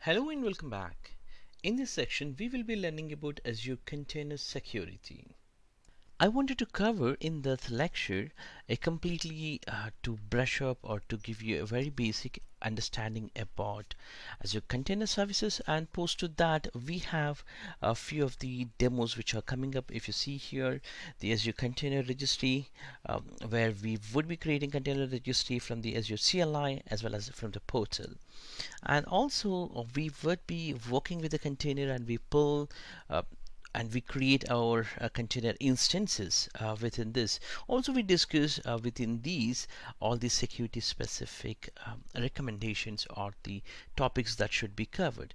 Hello and welcome back. In this section, we will be learning about Azure Container Security. I wanted to cover in this lecture a completely to brush up or to give you a very basic understanding about Azure Container Services, and post to that we have a few of the demos which are coming up. If you see here the Azure Container Registry, where we would be creating container registry from the Azure CLI as well as from the portal, and also we would be working with the container, and we pull and we create our container instances within this. Also, we discuss within these all the security specific recommendations or the topics that should be covered.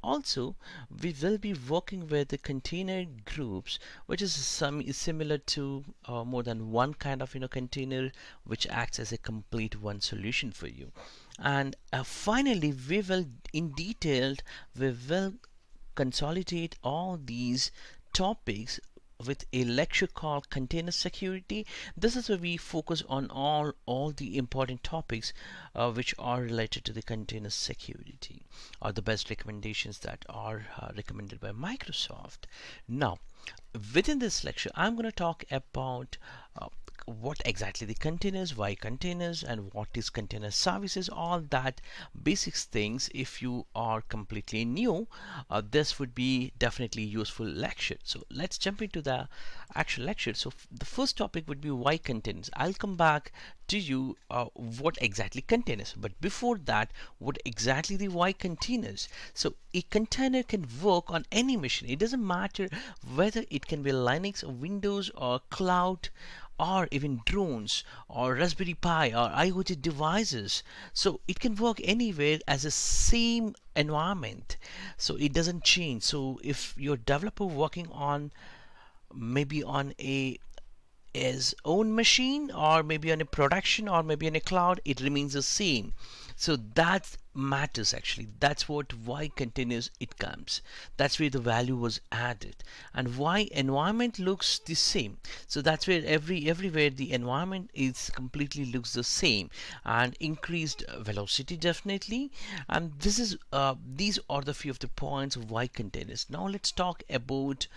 Also, we will be working with the container groups, which is similar to more than one kind of container, which acts as a complete one solution for you. And finally, we will in detail we will consolidate all these topics with a lecture called container security. This is where we focus on all the important topics which are related to the container security, or the best recommendations that are recommended by Microsoft. Now, within this lecture, I'm going to talk about what exactly the containers, why containers, and what is container services, all that basics things. If you are completely new, this would be definitely useful lecture. So let's jump into the actual lecture. So the first topic would be why containers. I'll come back to you what exactly containers, but before that, what exactly the why containers. So a container can work on any machine. It doesn't matter whether it can be Linux or Windows or cloud or even drones or Raspberry Pi or IoT devices. So it can work anywhere as a same environment. So it doesn't change. So if you're a developer working on maybe on a his own machine, or maybe on a production, or maybe on a cloud, it remains the same. So that matters. Actually, that's what why containers it comes. That's where the value was added, and why environment looks the same. So that's where everywhere the environment is completely looks the same, and increased velocity definitely. And this is these are the few of the points of why containers. Now let's talk about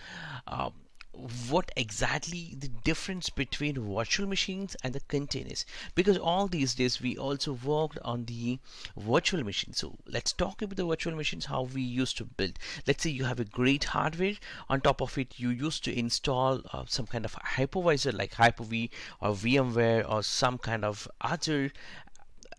what exactly the difference between virtual machines and the containers, because all these days we also worked on the virtual machine. So let's talk about the virtual machines, how we used to build. Let's say you have a great hardware. On top of it, you used to install some kind of hypervisor like Hyper-V or VMware or some kind of other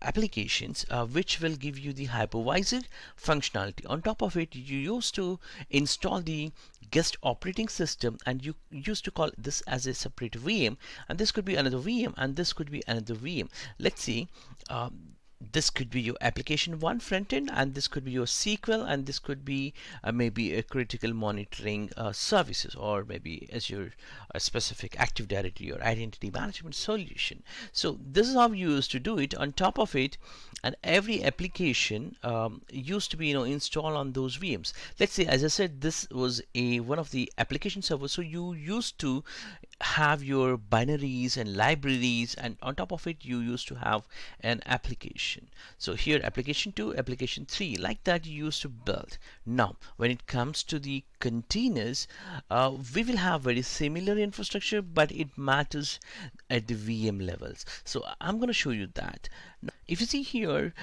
applications which will give you the hypervisor functionality. On top of it, you used to install the guest operating system, and you used to call this as a separate VM, and this could be another VM, and this could be another VM. Let's see, this could be your application one front end, and this could be your SQL, and this could be maybe a critical monitoring services, or maybe as your specific Active Directory or identity management solution. So this is how you used to do it. On top of it, and every application used to be installed on those VMs. Let's say, as I said, this was a one of the application servers, so you used to have your binaries and libraries, and on top of it you used to have an application. So here application 2, application 3, like that you used to build. Now when it comes to the containers, we will have very similar infrastructure, but it matters at the VM levels. So I'm going to show you that. Now, if you see here,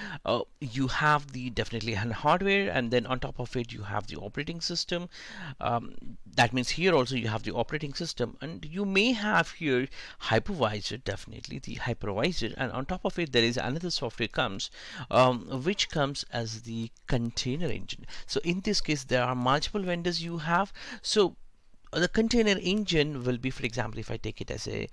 you have the definitely an hardware, and then on top of it you have the operating system. That means here also you have the operating system, and you may have here hypervisor, definitely the hypervisor, and on top of it there is another software comes which comes as the container engine. So in this case there are multiple vendors you have. So the container engine will be, for example, if I take it as a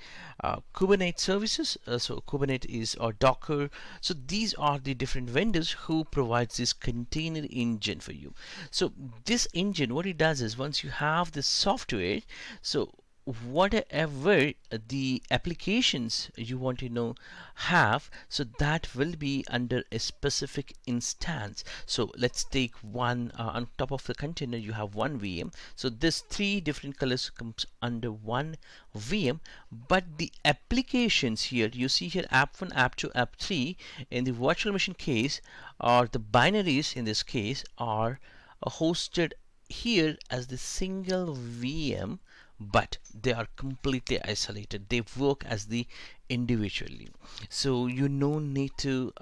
Kubernetes services, so Kubernetes is or Docker. So these are the different vendors who provides this container engine for you. So this engine, what it does is, once you have this software, so whatever the applications you want to have, so that will be under a specific instance. So let's take one, on top of the container you have one VM, so this three different colors comes under one VM. But the applications here, you see here app1, app2, app3 in the virtual machine case, or the binaries in this case, are hosted here as the single VM, but they are completely isolated. They work as the individually. So you no need to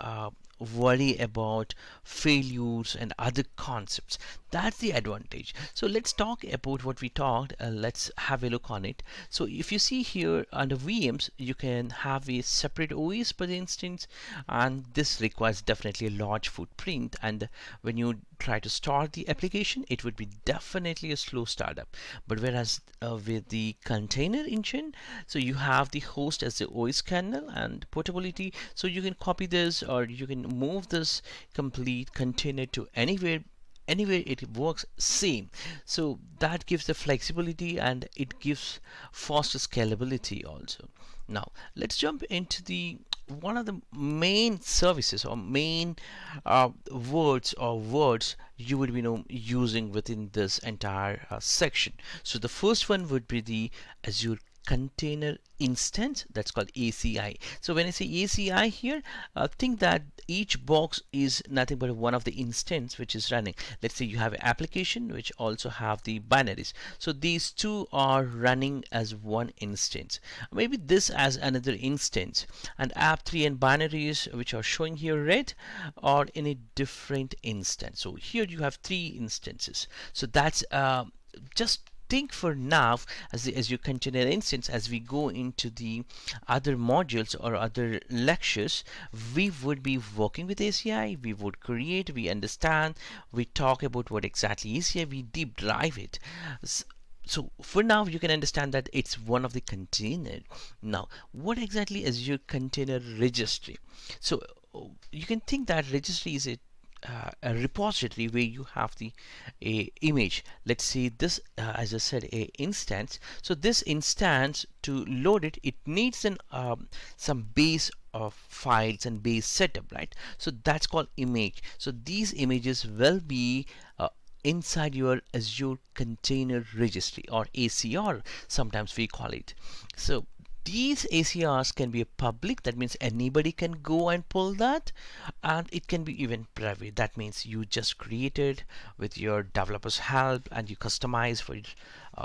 worry about failures and other concepts. That's the advantage. So let's talk about what we talked. Let's have a look on it. So if you see here under VMs, you can have a separate OS per instance, and this requires definitely a large footprint. And when you try to start the application, it would be definitely a slow startup. But whereas with the container engine, so you have the host as the OS kernel and portability, so you can copy this or you can move this complete container to anywhere it works same. So that gives the flexibility and it gives faster scalability also. Now let's jump into the one of the main services or main words you would be using within this entire section. So the first one would be the Azure Container Instance, that's called ACI. So when I say ACI here, think that each box is nothing but one of the instance which is running. Let's say you have an application which also have the binaries, so these two are running as one instance, maybe this as another instance, and app3 and binaries which are showing here red are in a different instance. So here you have three instances. So that's just think for now as the Azure Container Instance. As we go into the other modules or other lectures, we would be working with ACI. We would create, we understand, we talk about what exactly ACI, we deep dive it. So for now you can understand that it's one of the container. Now what exactly is your container registry? So you can think that registry is a repository where you have the image. Let's see this, as I said, a instance. So this instance, to load it, it needs an some base of files and base setup, right? So that's called image. So these images will be inside your Azure Container Registry, or ACR sometimes we call it. So these ACRs can be public, that means anybody can go and pull that, and it can be even private, that means you just create it with your developers help and you customize for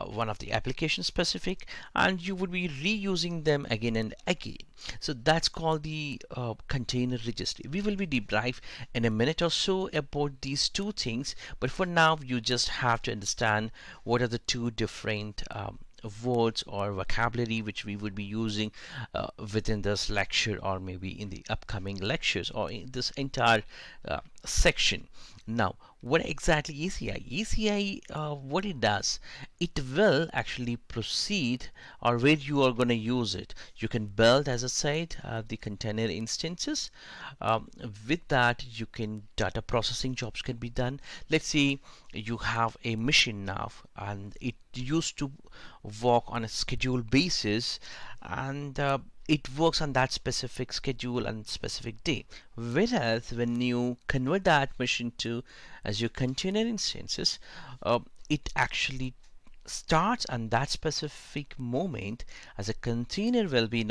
one of the application specific, and you would be reusing them again and again. So that's called the container registry. We will be deep dive in a minute or so about these two things, but for now you just have to understand what are the two different words or vocabulary which we would be using within this lecture, or maybe in the upcoming lectures, or in this entire section. Now what exactly ACI? ACI, what it does, it will actually proceed, or where you are going to use it. You can build, as I said, the container instances. With that, you can data processing jobs can be done. Let's say you have a machine now, and it used to work on a schedule basis, and it works on that specific schedule and specific day. Whereas when you convert that machine to Azure Container Instances, it actually starts on that specific moment as a container will be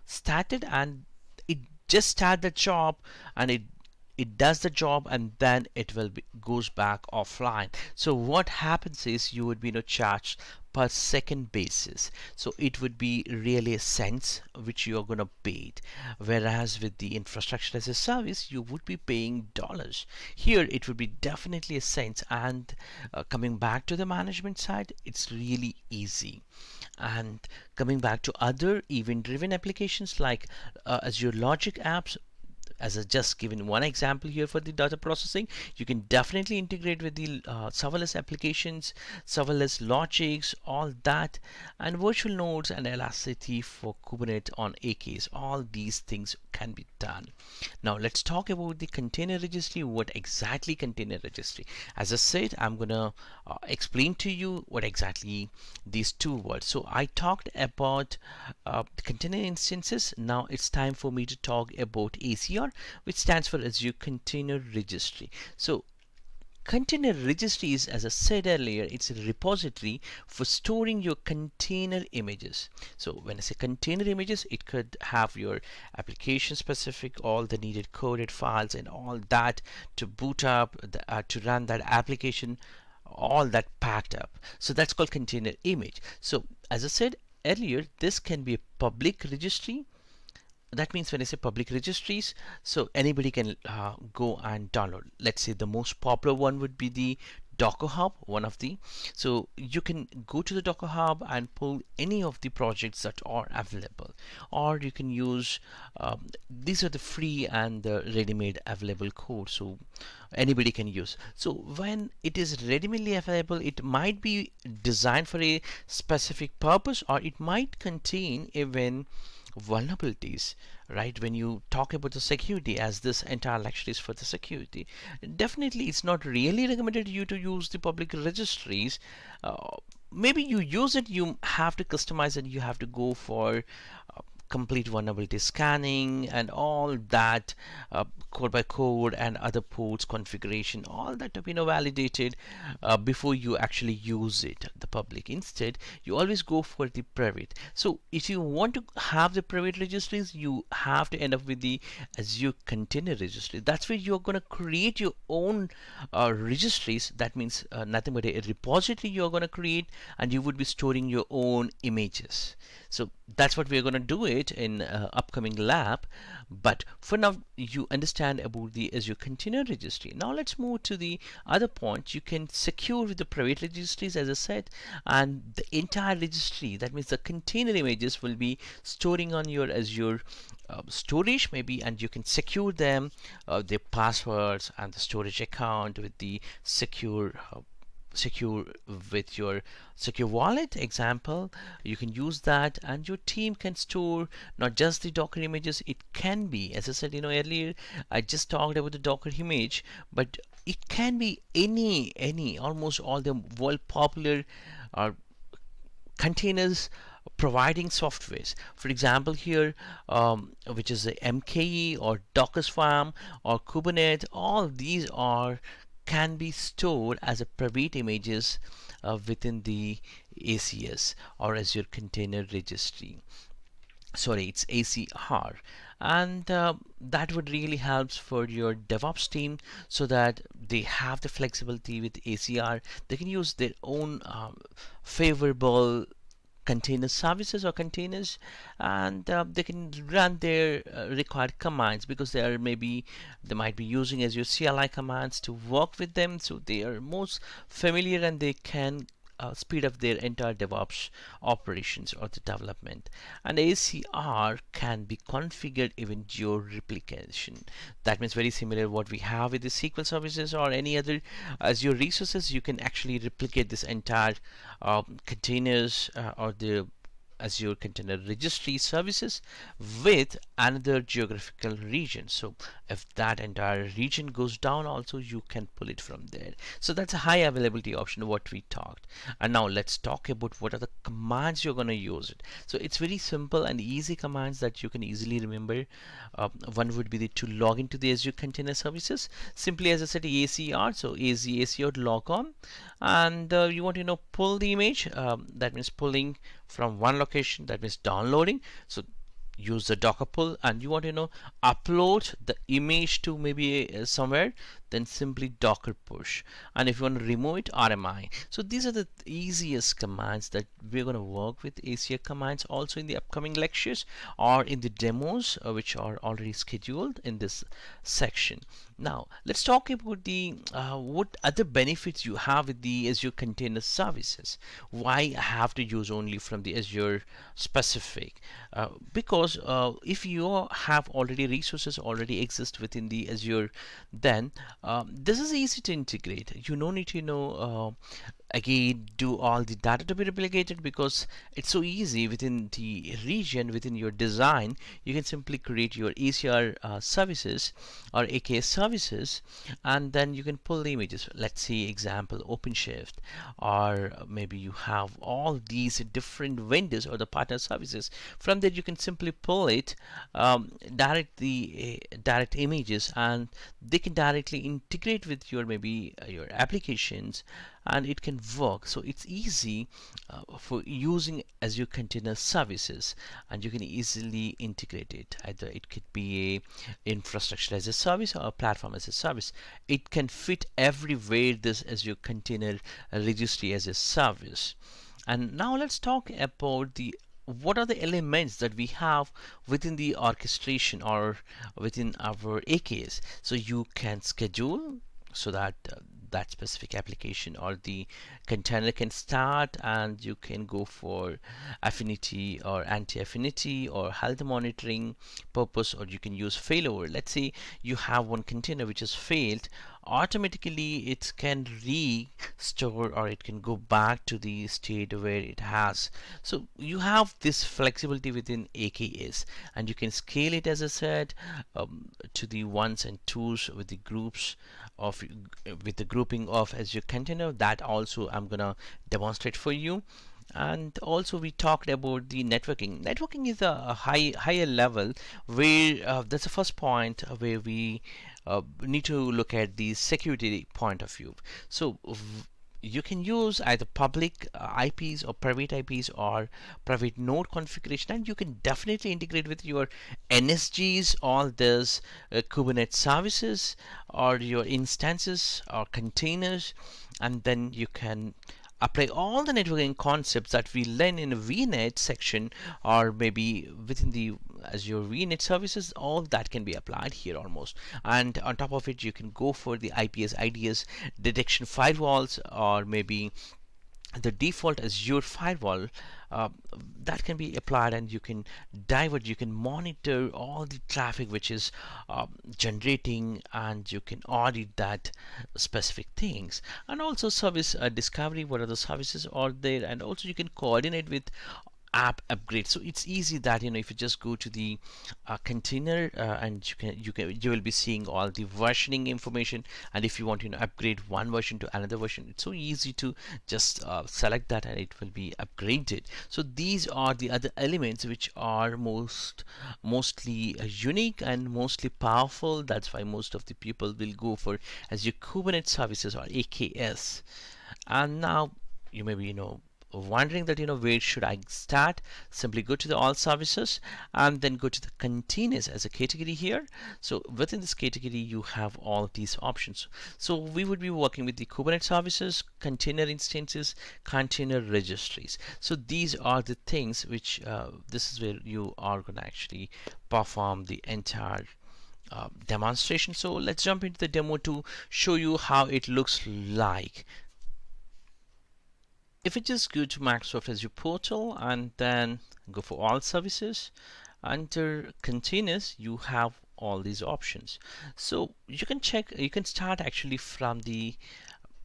started, and it just start the job, and it does the job, and then it will goes back offline. So what happens is you would be charged per second basis. So it would be really a cents which you are going to pay it. Whereas with the infrastructure as a service, you would be paying dollars. Here it would be definitely a cents. And coming back to the management side, it's really easy. And coming back to other event driven applications like Azure Logic apps, as I just given one example here for the data processing, you can definitely integrate with the serverless applications, serverless logics, all that, and virtual nodes and elasticity for Kubernetes on AKS. All these things can be done. Now let's talk about the container registry. What exactly container registry? As I said, I'm gonna explain to you what exactly these two words. So I talked about container instances. Now it's time for me to talk about ACR, which stands for Azure Container Registry. So container registry is, as I said earlier, it's a repository for storing your container images. So when I say container images, it could have your application specific, all the needed coded files and all that to boot up, to run that application, all that packed up. So that's called container image. So as I said earlier, this can be a public registry. That means when I say public registries, so anybody can go and download. Let's say the most popular one would be the Docker Hub, one of the. So you can go to the Docker Hub and pull any of the projects that are available, or you can use these are the free and the ready-made available code, so anybody can use. So when it is ready-made available, it might be designed for a specific purpose, or it might contain even vulnerabilities. Right, when you talk about the security, as this entire lecture is for the security, definitely it's not really recommended you to use the public registries. Maybe you use it, you have to customize it, you have to go for complete vulnerability scanning and all that, code by code and other ports configuration, all that to be validated before you actually use it, the public. Instead, you always go for the private. So if you want to have the private registries, you have to end up with the Azure Container Registry. That's where you're going to create your own registries. That means nothing but a repository you're going to create, and you would be storing your own images. So that's what we're going to do it in upcoming lab. But for now, you understand about the Azure Container Registry. Now let's move to the other point. You can secure with the private registries, as I said, and the entire registry, that means the container images, will be storing on your Azure storage maybe, and you can secure them, their passwords and the storage account with the secure with your secure wallet example. You can use that, and your team can store not just the Docker images. It can be, as I said earlier, I just talked about the Docker image, but it can be any almost all the world popular containers providing softwares. For example here, which is the MKE or Docker Swarm or Kubernetes, all these are can be stored as a private images within the ACS or Azure Container Registry. Sorry, it's ACR. And that would really help for your DevOps team, so that they have the flexibility with ACR. They can use their own favorable container services or containers, and they can run their required commands, because they might be using Azure CLI commands to work with them, so they are most familiar, and they can speed up their entire DevOps operations or the development. And ACR can be configured even during replication. That means very similar what we have with the SQL services or any other Azure resources. You can actually replicate this entire containers or the Azure Container Registry services with another geographical region. So if that entire region goes down, also you can pull it from there. So that's a high availability option, what we talked. And now let's talk about what are the commands you're going to use it. So it's very simple and easy commands that you can easily remember. One would be to log into the Azure Container Services. Simply, as I said, ACR. So ACR log on, and you want to pull the image. That means pulling from one location, that means downloading. So use the Docker pull, and you want to upload the image to maybe somewhere. then simply docker push. And if you want to remove it, RMI. So these are the easiest commands that we're going to work with ACS commands also in the upcoming lectures or in the demos which are already scheduled in this section. Now let's talk about the what other benefits you have with the Azure Container Services. Why I have to use only from the Azure specific? Because if you have already resources already exist within the Azure, then this is easy to integrate. You don't need to again do all the data to be replicated, because it's so easy within the region, within your design. You can simply create your ACR services or AKS services, and then you can pull the images. Let's see example OpenShift, or maybe you have all these different vendors or the partner services. From there you can simply pull it, direct images, and they can directly integrate with your maybe your applications, and it can work. So it's easy for using Azure Container Services, and you can easily integrate it. Either it could be a infrastructure as a service or a platform as a service. It can fit everywhere, this Azure Container Registry as a service. And now let's talk about the what are the elements that we have within the orchestration or within our AKS. So you can schedule so that that specific application or the container can start, and you can go for affinity or anti-affinity or health monitoring purpose, or you can use failover. Let's say you have one container which has failed, automatically it can restore or it can go back to the state where it has. So you have this flexibility within AKS, and you can scale it, as I said, to the ones and twos with the groups of with the grouping of Azure Container. That also I'm gonna demonstrate for you. And also we talked about the networking is a higher level, where that's the first point where we need to look at the security point of view. So you can use either public IPs or private IPs or private node configuration, and you can definitely integrate with your NSGs, all this Kubernetes services or your instances or containers, and then you can apply all the networking concepts that we learn in a VNet section, or maybe within the Azure VNet services. All that can be applied here almost, and on top of it you can go for the IPS IDS detection firewalls, or maybe the default Azure firewall uh, that can be applied, and you can divert, you can monitor all the traffic which is generating, and you can audit that specific things. And also service discovery, what are the services are there, and also you can coordinate with app upgrade. So it's easy that if you just go to the container, and you will be seeing all the versioning information, and if you want to upgrade one version to another version, it's so easy to just select that and it will be upgraded. So these are the other elements which are mostly unique and mostly powerful. That's why most of the people will go for Azure Kubernetes services or AKS. And now you may be wondering that where should I start. Simply go to the all services and then go to the containers as a category here. So within this category you have all these options. So we would be working with the Kubernetes services, container instances, container registries. So these are the things which this is where you are going to actually perform the entire demonstration. So let's jump into the demo to show you how it looks like. If you just go to Microsoft Azure portal and then go for all services, under containers you have all these options. So you can start actually from the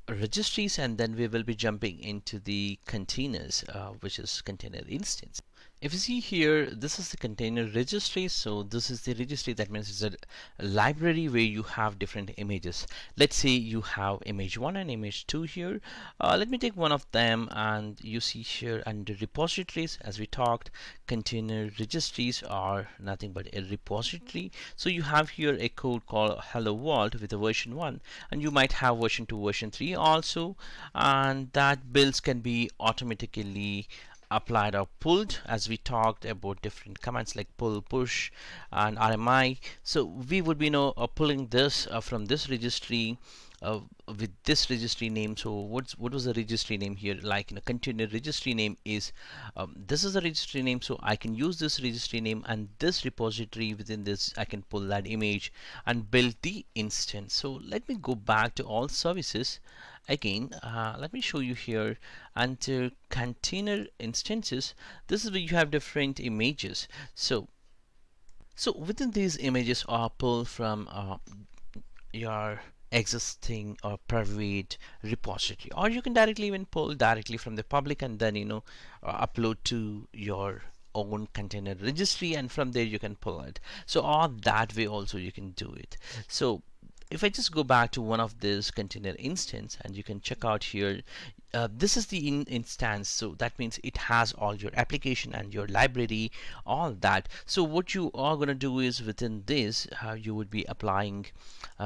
registries, and then we will be jumping into the containers, which is container instance. If you see here, this is the container registry. So this is the registry. That means it's a library where you have different images. Let's say you have image 1 and image 2 here. Let me take one of them, and you see here under repositories, as we talked, container registries are nothing but a repository. So you have here a code called hello world with a version 1, and you might have version 2, version 3 also, and that builds can be automatically applied or pulled, as we talked about different commands like pull, push, and RMI. So we would be pulling this from this registry with this registry name. So what was the registry name here? Like in a container registry name is this is the registry name, so I can use this registry name and this repository. Within this I can pull that image and build the instance. So let me go back to all services again. Let me show you here under container instances. This is where you have different images. So within these images are pulled from your existing or private repository, or you can directly even pull directly from the public and then upload to your own container registry, and from there you can pull it. So on that way also you can do it. So if I just go back to one of this container instance, and you can check out here, this is the instance, so that means it has all your application and your library, all that. So what you are going to do is within this you would be applying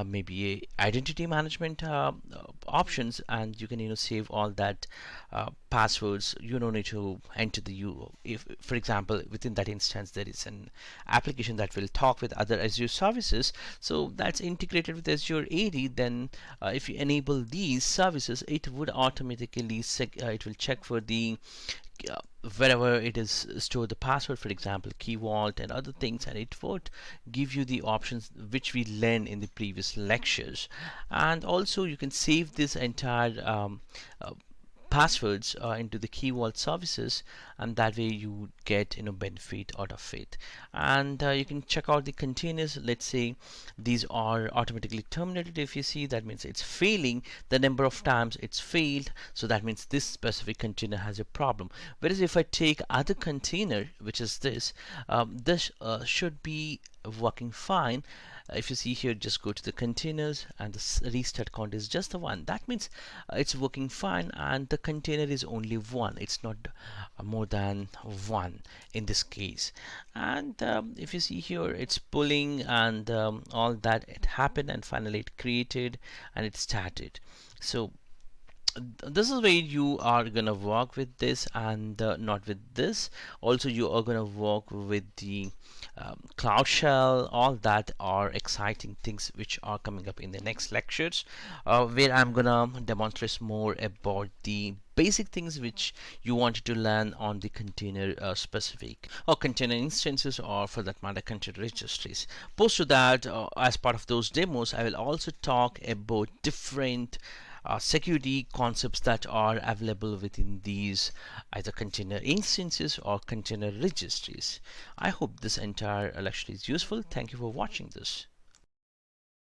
maybe a identity management options, and you can save all that passwords. You don't need to enter the if for example within that instance there is an application that will talk with other Azure services, so that's integrated with Azure AD. Then if you enable these services, it would automatically it will check for the wherever it is stored the password, for example key vault and other things, and it would give you the options which we learned in the previous lectures. And also you can save this entire passwords into the key vault services, and that way you get benefit out of it. And you can check out the containers. Let's say these are automatically terminated. If you see, that means it's failing the number of times it's failed, so that means this specific container has a problem. Whereas if I take other container, which is this, this should be working fine. If you see here, just go to the containers and the restart count is just the one. That means it's working fine, and the container is only one. It's not more than one in this case. And if you see here, it's pulling and all that, it happened, and finally it created and it started. So this is where you are gonna work with this, and not with this. Also you are gonna work with the cloud shell. All that are exciting things which are coming up in the next lectures, where I'm gonna demonstrate more about the basic things which you wanted to learn on the container specific or container instances, or for that matter container registries. Post to that, as part of those demos, I will also talk about different security concepts that are available within these either container instances or container registries. I hope this entire lecture is useful. Thank you for watching this.